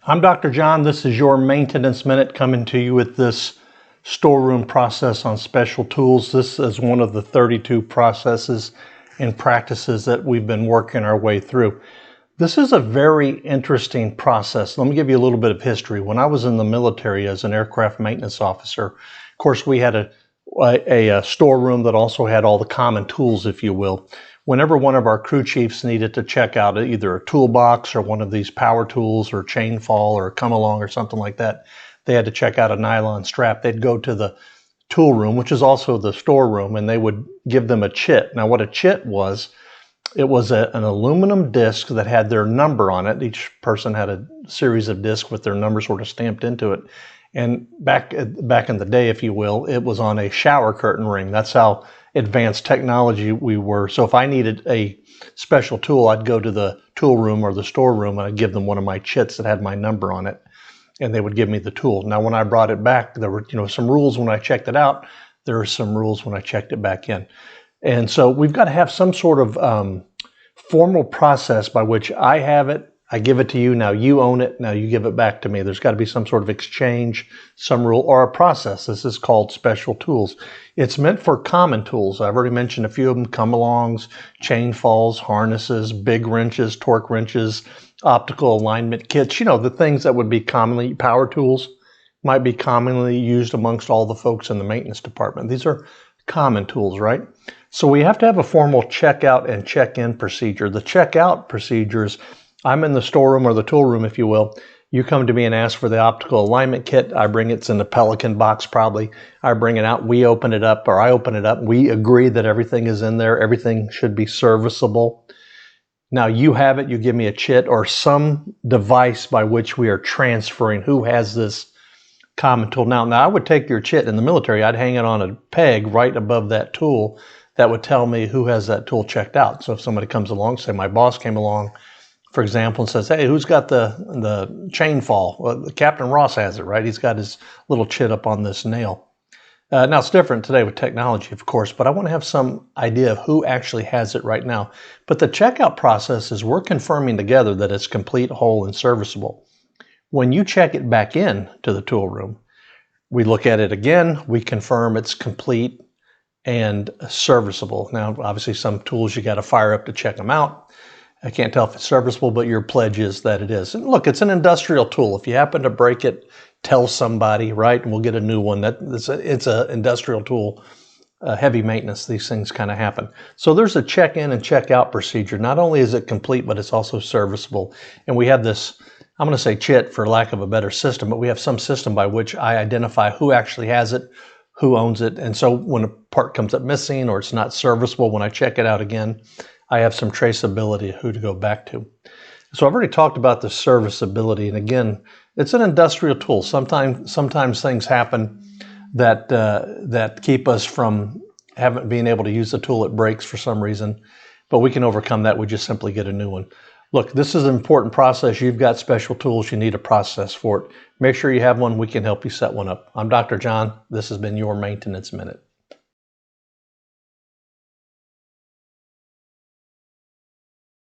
I'm Dr. John. This is your Maintenance Minute coming to you with this storeroom process on special tools. This is one of the 32 processes and practices that we've been working our way through. This is a very interesting process. Let me give you a little bit of history. When I was in the military as an aircraft maintenance officer, of course, we had a storeroom that also had all the common tools, if you will. Whenever one of our crew chiefs needed to check out either a toolbox or one of these power tools or chain fall or come along or something like that, they had to check out a nylon strap. They'd go to the tool room, which is also the storeroom, and they would give them a chit. Now, what a chit was, it was an aluminum disc that had their number on it. Each person had a series of discs with their numbers sort of stamped into it. And back in the day, if you will, it was on a shower curtain ring. That's how advanced technology we were. So if I needed a special tool, I'd go to the tool room or the storeroom and I'd give them one of my chits that had my number on it, and they would give me the tool. Now, when I brought it back, there were some rules when I checked it out. There are some rules when I checked it back in. And so we've got to have some sort of formal process by which I have it, I give it to you, now you own it, now you give it back to me. There's got to be some sort of exchange, some rule, or a process. This is called special tools. It's meant for common tools. I've already mentioned a few of them: come-alongs, chain falls, harnesses, big wrenches, torque wrenches, optical alignment kits. The things that would be commonly, power tools might be commonly used amongst all the folks in the maintenance department. These are common tools, right? So we have to have a formal checkout and check-in procedure. The checkout procedures, I'm in the storeroom or the tool room, if you will. You come to me and ask for the optical alignment kit. I bring it. It's in the Pelican box, probably. I bring it out. We open it up, or I open it up. We agree that everything is in there. Everything should be serviceable. Now you have it. You give me a chit or some device by which we are transferring who has this common tool. Now I would take your chit in the military. I'd hang it on a peg right above that tool. That would tell me who has that tool checked out. So if somebody comes along, say my boss came along, for example, and says, hey, who's got the chain fall? Well, Captain Ross has it, right? He's got his little chit up on this nail. Now, it's different today with technology, of course, but I want to have some idea of who actually has it right now. But the checkout process is we're confirming together that it's complete, whole, and serviceable. When you check it back in to the tool room, we look at it again, we confirm it's complete and serviceable. Now, obviously, some tools you got to fire up to check them out. I can't tell if it's serviceable, but your pledge is that it is. And look, it's an industrial tool. If you happen to break it, tell somebody, right? And we'll get a new one. It's an industrial tool, heavy maintenance. These things kind of happen. So there's a check-in and check-out procedure. Not only is it complete, but it's also serviceable. And we have this, I'm going to say chit for lack of a better system, but we have some system by which I identify who actually has it, who owns it. And so when a part comes up missing or it's not serviceable, when I check it out again, I have some traceability of who to go back to. So I've already talked about the serviceability, and again, it's an industrial tool. Sometimes things happen that keep us from being able to use the tool. It breaks for some reason, but we can overcome that. We just simply get a new one. Look, this is an important process. You've got special tools. You need a process for it. Make sure you have one. We can help you set one up. I'm Dr. John. This has been your Maintenance Minute.